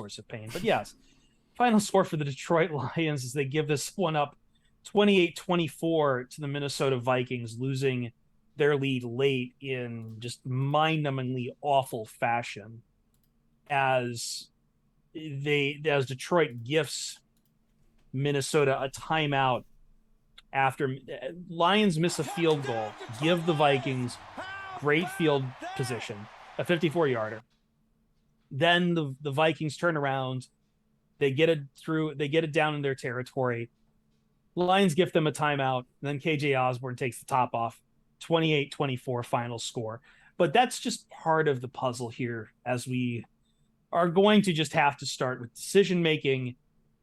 course of pain. But yes, final score for the Detroit Lions is they give this one up 28-24 to the Minnesota Vikings, losing their lead late in just mind-numbingly awful fashion as Detroit gifts Minnesota a timeout after Lions miss a field goal, give the Vikings great field position, a 54-yarder. Then the Vikings turn around, they get it down in their territory. Lions gift them a timeout, and then KJ Osborne takes the top off, 28-24 final score. But that's just part of the puzzle here, as we are going to just have to start with decision making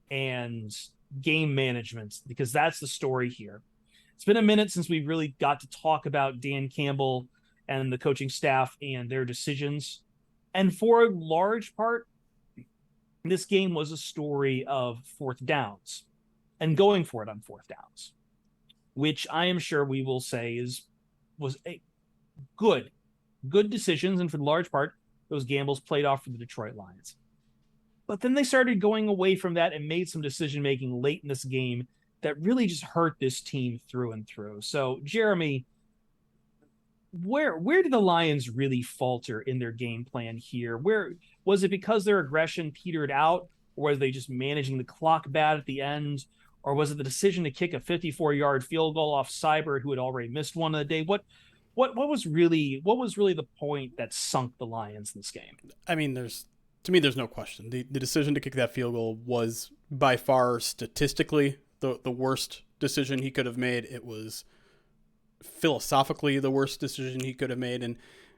and game management, because that's the story here. It's been a minute since we really got to talk about Dan Campbell and the coaching staff and their decisions. And for a large part, this game was a story of fourth downs and going for it on fourth downs, which I am sure we will say was a good decisions. And for the large part, those gambles played off for the Detroit Lions. But then they started going away from that and made some decision making late in this game that really just hurt this team through and through. So, Jeremy, where did the Lions really falter in their game plan here? Where was it because their aggression petered out, or was they just managing the clock bad at the end, or was it the decision to kick a 54-yard field goal off Seibert, who had already missed one of the day? What was really the point that sunk the Lions in this game? I mean, there's no question. The decision to kick that field goal was by far statistically the worst decision he could have made. It was philosophically the worst decision he could have made.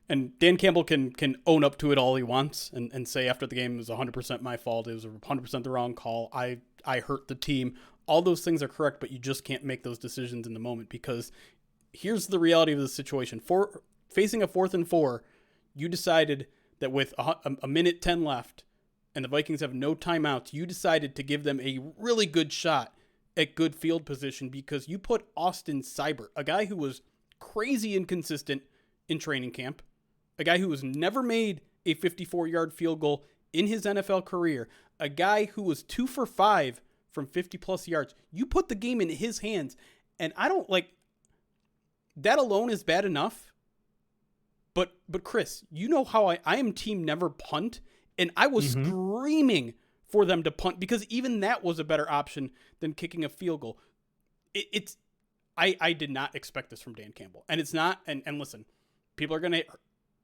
And Dan Campbell can own up to it all he wants and say after the game it was 100% my fault. It was 100% the wrong call. I hurt the team. All those things are correct, but you just can't make those decisions in the moment, because here's the reality of the situation. Facing a 4th and 4, you decided that with a minute 10 left and the Vikings have no timeouts, you decided to give them a really good shot at good field position because you put Austin Seibert, a guy who was crazy inconsistent in training camp, a guy who has never made a 54-yard field goal in his NFL career, a guy who was 2 for 5 from 50-plus yards. You put the game in his hands, and I don't that alone is bad enough. But Chris, you know how I am team never punt, and I was screaming for them to punt because even that was a better option than kicking a field goal. I did not expect this from Dan Campbell, and it's not. And listen, people are going to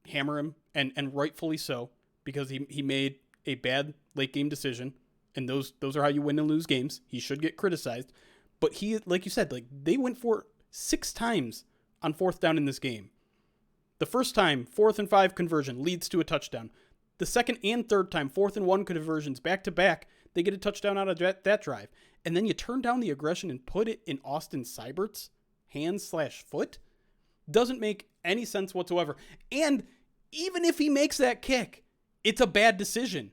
hammer him, and rightfully so, because he made a bad late game decision, and those are how you win and lose games. He should get criticized, but he, like you said, they went for 6 times on 4th down in this game. The first time, 4th and 5 conversion leads to a touchdown. The second and third time, 4th and 1 conversions back to back, they get a touchdown out of that drive. And then you turn down the aggression and put it in Austin Seibert's hands/foot. Doesn't make any sense whatsoever. And even if he makes that kick, it's a bad decision,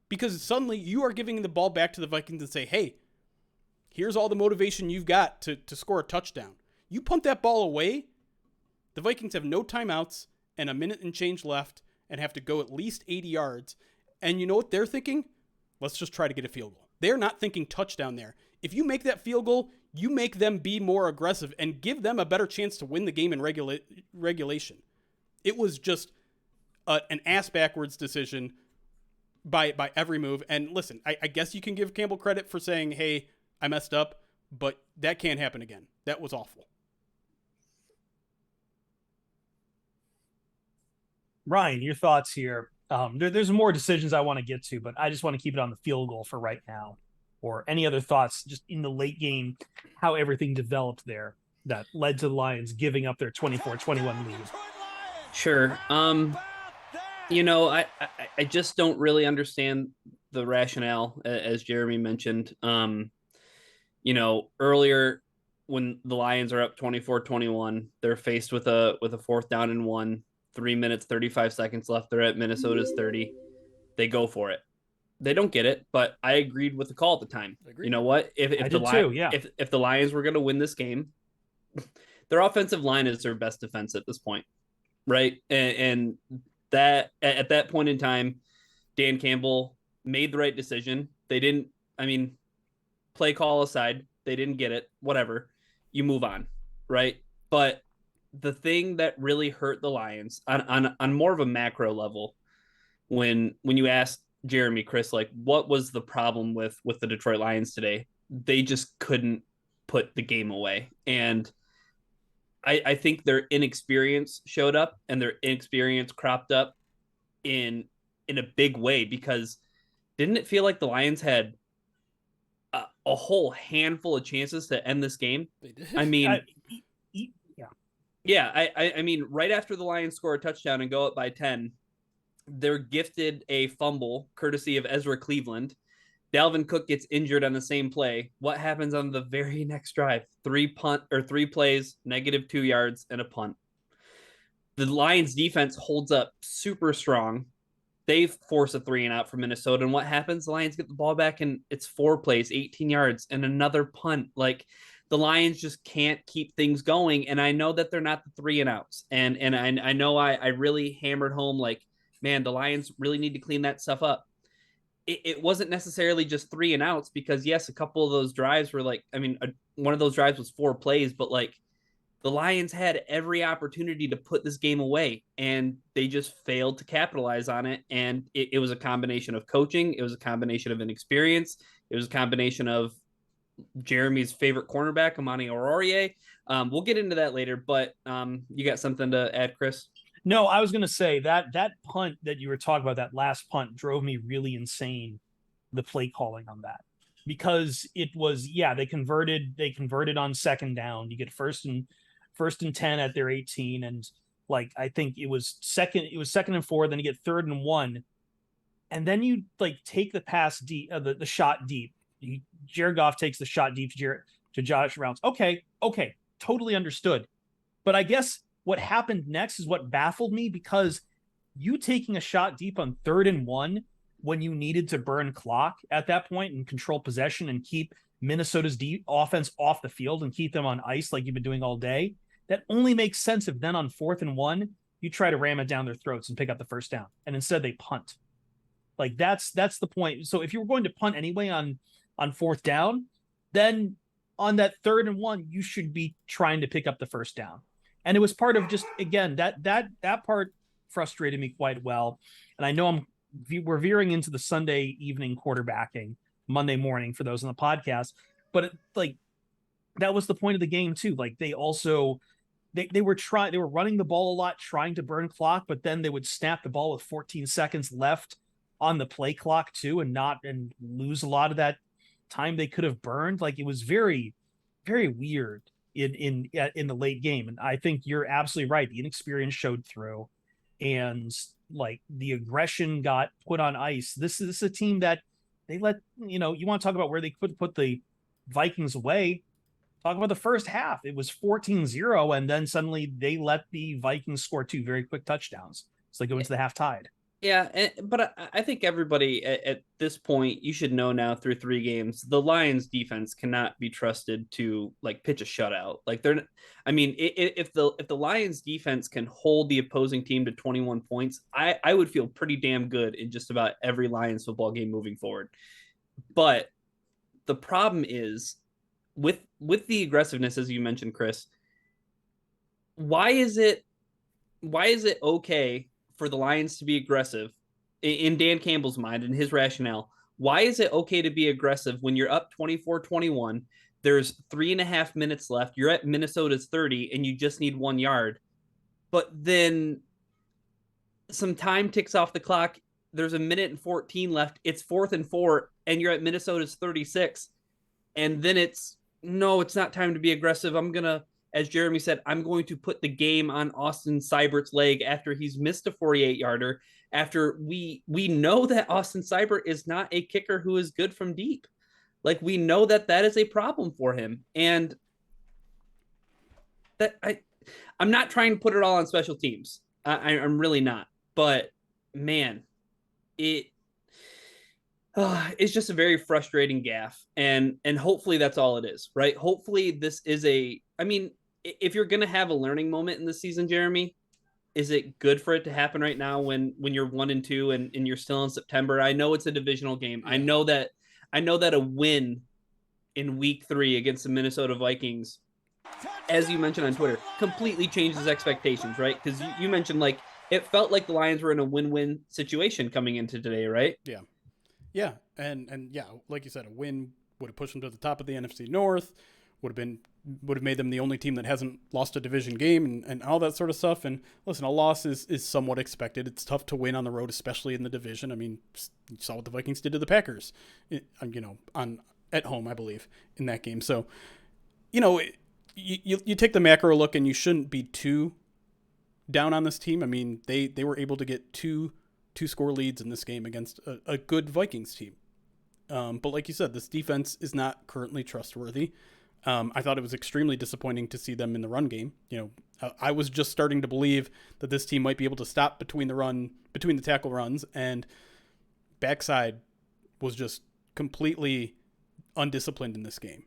because suddenly you are giving the ball back to the Vikings and say, hey, here's all the motivation you've got to score a touchdown. You punt that ball away, the Vikings have no timeouts and a minute and change left and have to go at least 80 yards. And you know what they're thinking? Let's just try to get a field goal. They're not thinking touchdown there. If you make that field goal, you make them be more aggressive and give them a better chance to win the game in regulation. It was just an ass-backwards decision by every move. And listen, I guess you can give Campbell credit for saying, hey, I messed up, but that can't happen again. That was awful. Ryan, your thoughts here. There's more decisions I want to get to, but I just want to keep it on the field goal for right now. Or any other thoughts just in the late game, how everything developed there that led to the Lions giving up their 24-21 lead. Sure. I just don't really understand the rationale, as Jeremy mentioned. Earlier when the Lions are up 24-21, they're faced with a 4th down and 1, 3 minutes, 35 seconds left. They're at Minnesota's 30. They go for it. They don't get it, but I agreed with the call at the time. You know what? If the Lions were going to win this game, their offensive line is their best defense at this point, right? And that at that point in time, Dan Campbell made the right decision. They didn't, I mean, play call aside, they didn't get it, whatever. You move on, right? But the thing that really hurt the Lions on more of a macro level, when you asked Jeremy, Chris, like what was the problem with the Detroit Lions today? They just couldn't put the game away. And I think their inexperience showed up, and their inexperience cropped up in a big way, because didn't it feel like the Lions had a whole handful of chances to end this game? They did. I mean, Yeah. yeah, I mean, right after the Lions score a touchdown and go up by 10, they're gifted a fumble courtesy of Ezra Cleveland. Dalvin Cook gets injured on the same play. What happens on the very next drive? 3 plays, -2 yards, and a punt. The Lions defense holds up super strong. They force a 3 and out for Minnesota. And what happens? The Lions get the ball back, and it's 4 plays, 18 yards, and another punt. Like, the Lions just can't keep things going. And I know that they're not the 3 and outs. And I know I really hammered home, like, man, the Lions really need to clean that stuff up. It wasn't necessarily just 3 and outs, because yes, a couple of those drives were like, I mean, one of those drives was 4 plays, but like the Lions had every opportunity to put this game away, and they just failed to capitalize on it. And it was a combination of coaching. It was a combination of inexperience. It was a combination of Jeremy's favorite cornerback, Amani Aurorier. We'll get into that later, but you got something to add, Chris? No, I was going to say that punt that you were talking about, that last punt, drove me really insane. The play calling on that, because it was, yeah, they converted on second down. You get first and 10 at their 18, and like I think it was second and 4. Then you get 3rd and 1, and then you like take the pass deep, the shot deep. Jared Goff takes the shot deep to Josh Rounds. Okay, totally understood. But I guess what happened next is what baffled me, because you taking a shot deep on 3rd and 1 when you needed to burn clock at that point and control possession and keep Minnesota's offense off the field and keep them on ice like you've been doing all day, that only makes sense if then on 4th and 1 you try to ram it down their throats and pick up the first down, and instead they punt. Like that's the point. So if you were going to punt anyway on 4th down, then on that 3rd and 1 you should be trying to pick up the first down. And it was part of just, again, that part frustrated me quite well. And I know we're veering into the Sunday evening quarterbacking, Monday morning for those on the podcast, but that was the point of the game too. Like they also, they were running the ball a lot, trying to burn clock, but then they would snap the ball with 14 seconds left on the play clock too, and lose a lot of that time they could have burned. Like it was very, very weird in the late game. And I think you're absolutely right. The inexperience showed through, and like the aggression got put on ice. This is a team that they let, you want to talk about where they could put the Vikings away. Talk about the first half. It was 14-0, and then suddenly they let the Vikings score 2 very quick touchdowns. So they go into the half tied. Yeah, but I think everybody at this point, you should know now through 3 games, the Lions defense cannot be trusted to like pitch a shutout. Like if the Lions defense can hold the opposing team to 21 points, I would feel pretty damn good in just about every Lions football game moving forward. But the problem is with the aggressiveness, as you mentioned, Chris, why is it okay for the Lions to be aggressive in Dan Campbell's mind and his rationale? Why is it okay to be aggressive when you're up 24-21? There's 3.5 minutes left. You're at Minnesota's 30 and you just need 1 yard. But then some time ticks off the clock. There's 1:14 left. It's 4th and 4 and you're at Minnesota's 36. And then it's not time to be aggressive. As Jeremy said, I'm going to put the game on Austin Seibert's leg after he's missed a 48-yarder, after we know that Austin Seibert is not a kicker who is good from deep. Like, we know that is a problem for him. And that I'm not trying to put it all on special teams. I'm really not. But, man, it's just a very frustrating gaffe. And hopefully that's all it is, right? Hopefully this is if you're going to have a learning moment in this season, Jeremy, is it good for it to happen right now when you're 1-2 and you're still in September? I know it's a divisional game. Yeah. I know that a win in week 3 against the Minnesota Vikings, as you mentioned on Twitter, completely changes expectations, right? Because you mentioned like it felt like the Lions were in a win-win situation coming into today, right? Yeah. Yeah. And yeah, like you said, a win would have pushed them to the top of the NFC North, would have made them the only team that hasn't lost a division game and all that sort of stuff. And listen, a loss is somewhat expected. It's tough to win on the road, especially in the division. I mean, you saw what the Vikings did to the Packers, at home, I believe, in that game. So, you take the macro look, and you shouldn't be too down on this team. I mean, they were able to get two score leads in this game against a good Vikings team. But like you said, this defense is not currently trustworthy. I thought it was extremely disappointing to see them in the run game. I was just starting to believe that this team might be able to stop between the tackle runs, and backside was just completely undisciplined in this game.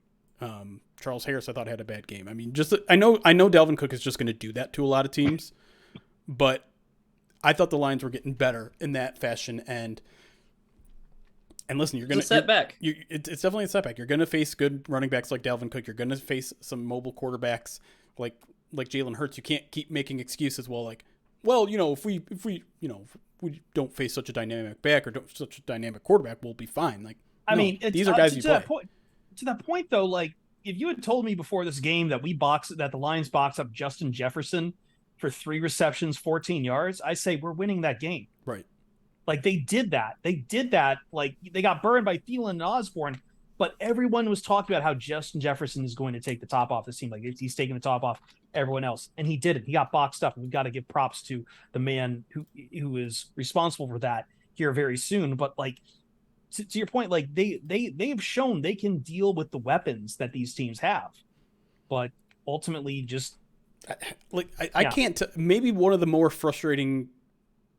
Charles Harris, I thought, had a bad game. I mean, I know Dalvin Cook is just going to do that to a lot of teams, but I thought the Lions were getting better in that fashion. And listen, you're going to setback. It's definitely a setback. You're going to face good running backs like Dalvin Cook. You're going to face some mobile quarterbacks like Jalen Hurts. You can't keep making excuses. If we don't face such a dynamic back or such a dynamic quarterback, we'll be fine. These are guys you play. To that point, though, like if you had told me before this game that the Lions box up Justin Jefferson for 3 receptions, 14 yards, I say we're winning that game. Right. Like they did that. Like they got burned by Thielen and Osborne, but everyone was talking about how Justin Jefferson is going to take the top off this team. Like he's taking the top off everyone else, and he did it. He got boxed up. We've got to give props to the man who is responsible for that here very soon. But like to your point, like they've shown they can deal with the weapons that these teams have, but ultimately just I can't. Maybe one of the more frustrating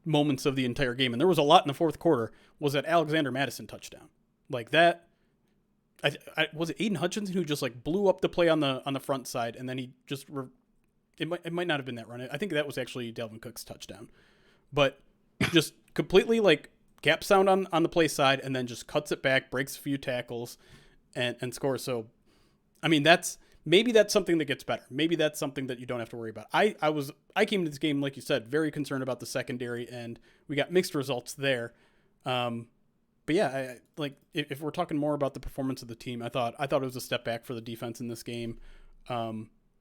moments of the entire game, and there was a lot in the fourth quarter, was that Alexander Madison touchdown. Like that, was it Aiden Hutchinson who just like blew up the play on the front side, and then he just it might not have been that run. I think that was actually Dalvin Cook's touchdown, but just completely like gap sound on the play side, and then just cuts it back, breaks a few tackles, and scores. So, I mean, maybe that's something that gets better. Maybe that's something that you don't have to worry about. I came to this game, like you said, very concerned about the secondary, and we got mixed results there. But yeah, if we're talking more about the performance of the team, I thought it was a step back for the defense in this game,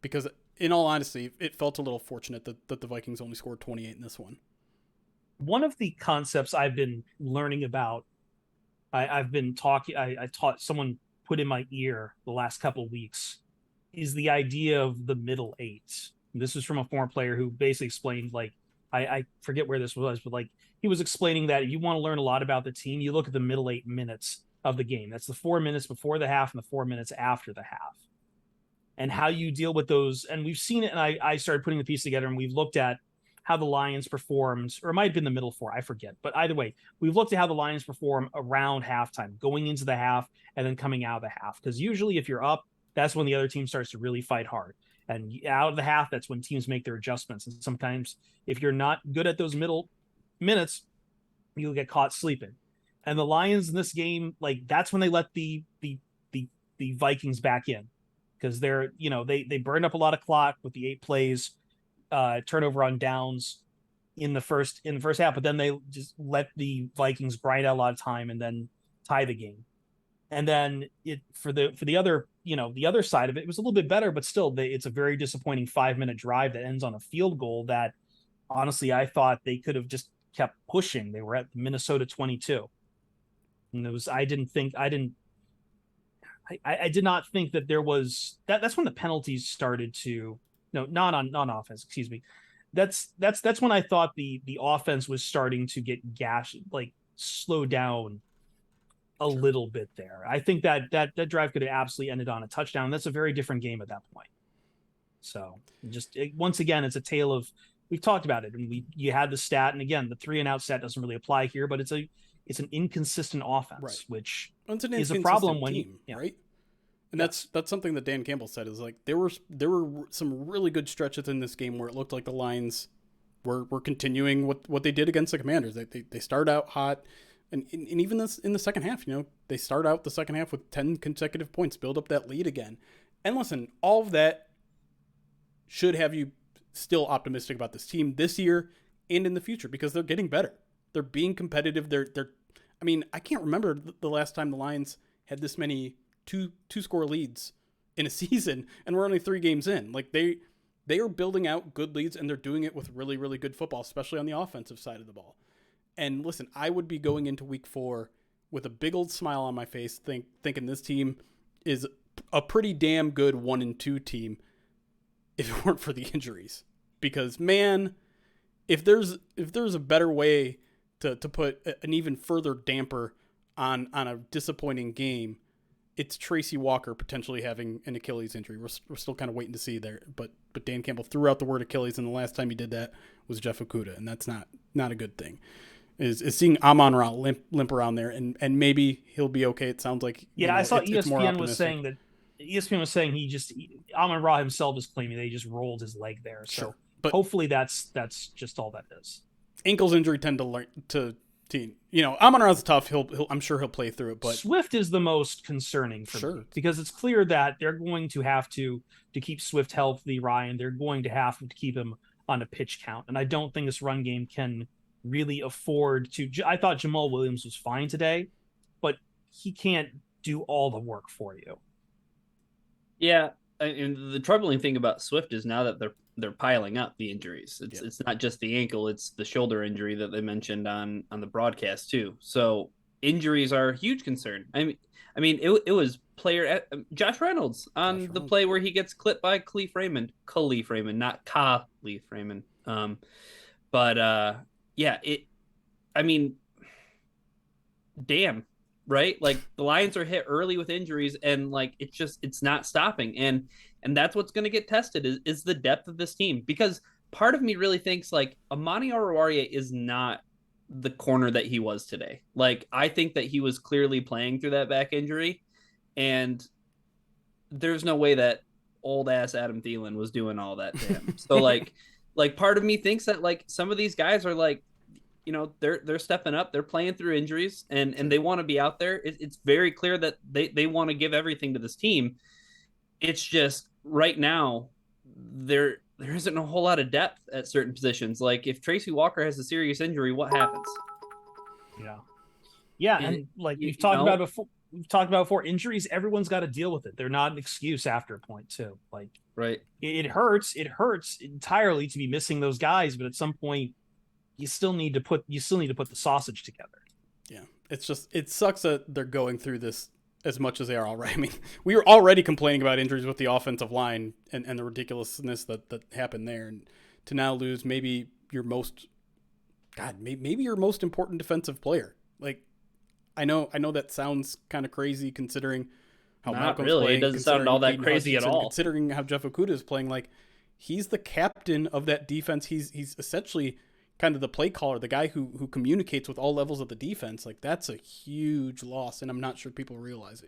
because in all honesty, it felt a little fortunate that the Vikings only scored 28 in this one. One of the concepts I've been learning about, I've been talking, I taught someone put in my ear the last couple of weeks, is the idea of the middle 8. This is from a former player who basically explained, like, I forget where this was, but like he was explaining that if you want to learn a lot about the team, you look at the middle 8 minutes of the game. That's the 4 minutes before the half and the 4 minutes after the half, and how you deal with those. And we've seen it, and I started putting the piece together, and we've looked at how the Lions performed, or it might have been the middle 4, I forget. But either way, we've looked at how the Lions perform around halftime, going into the half and then coming out of the half. Because usually if you're up, that's when the other team starts to really fight hard. And out of the half, that's when teams make their adjustments. And sometimes if you're not good at those middle minutes, you'll get caught sleeping. And the Lions in this game, like that's when they let the Vikings back in, because they burned up a lot of clock with the 8 plays, turnover on downs in the first half, but then they just let the Vikings grind out a lot of time and then tie the game. And then for the other, the other side of it, was a little bit better, but still it's a very disappointing 5-minute drive that ends on a field goal that honestly I thought they could have just kept pushing. They were at Minnesota 22. And I did not think that there was that's when the penalties started to, no, not on offense, excuse me. That's when I thought the offense was starting to get gashed, like slow down a little bit there. I think that drive could have absolutely ended on a touchdown. That's a very different game at that point. So once again, it's a tale of, we've talked about it, and you had the stat, and again, the 3-and-out stat doesn't really apply here, but it's an inconsistent offense, right, which is a problem when team, right? And that's something that Dan Campbell said, is like there were some really good stretches in this game where it looked like the Lions we're continuing what they did against the Commanders. They start out hot, and even this in the second half, they start out the second half with 10 consecutive points, build up that lead again. And listen, all of that should have you still optimistic about this team this year and in the future because they're getting better. They're being competitive. I mean, I can't remember the last time the Lions had this many two-score leads in a season, and we're only 3 games in. Like they are building out good leads, and they're doing it with really, really good football, especially on the offensive side of the ball. And listen, I would be going into week 4 with a big old smile on my face, thinking this team is a pretty damn good 1-2 team if it weren't for the injuries. Because man, if there's a better way to put an even further damper on a disappointing game, it's Tracy Walker potentially having an Achilles injury. We're still kind of waiting to see there, but Dan Campbell threw out the word Achilles, and the last time he did that was Jeff Okudah, and that's not a good thing. Is seeing Amon-Ra limp around there, and maybe he'll be okay. It sounds like I saw ESPN was saying that Amon-Ra himself is claiming that he just rolled his leg there. So sure. But hopefully that's just all that is. Ankles injury tend to Amon-Ra's tough. I'm sure he'll play through it. But Swift is the most concerning for me because it's clear that they're going to have to keep Swift healthy, Ryan. They're going to have to keep him on a pitch count, and I don't think this run game can really afford to. I thought Jamal Williams was fine today, but he can't do all the work for you. Yeah, and the troubling thing about Swift is now that they're piling up the injuries. It's not just the ankle; it's the shoulder injury that they mentioned on the broadcast too. So injuries are a huge concern. I mean, it was player Josh Reynolds on the play where he gets clipped by Khalif Raymond, not Khalif Raymond. Yeah, damn, right? Like the Lions are hit early with injuries, and like it's not stopping, and that's what's going to get tested is the depth of this team. Because part of me really thinks like Amani Oruwariye is not the corner that he was today. Like I think that he was clearly playing through that back injury, and there's no way that old ass Adam Thielen was doing all that to him. So like part of me thinks that like some of these guys are like, they're stepping up, they're playing through injuries, and they want to be out there. It's very clear that they want to give everything to this team. It's just right now there isn't a whole lot of depth at certain positions. Like if Tracy Walker has a serious injury, what happens? Yeah, and like we've talked about before, injuries, everyone's got to deal with it. They're not an excuse after a point too. Like right, it hurts entirely to be missing those guys, but at some point you still need to put the sausage together. Yeah, it sucks that they're going through this as much as they are already. I mean, we were already complaining about injuries with the offensive line and the ridiculousness that happened there, and to now lose maybe your most important defensive player. Like, I know that sounds kind of crazy considering how Malcolm's really playing. It doesn't sound all that crazy at all. Considering how Jeff Okudah is playing, like he's the captain of that defense. He's essentially kind of the play caller, the guy who communicates with all levels of the defense. Like that's a huge loss, and I'm not sure people realize it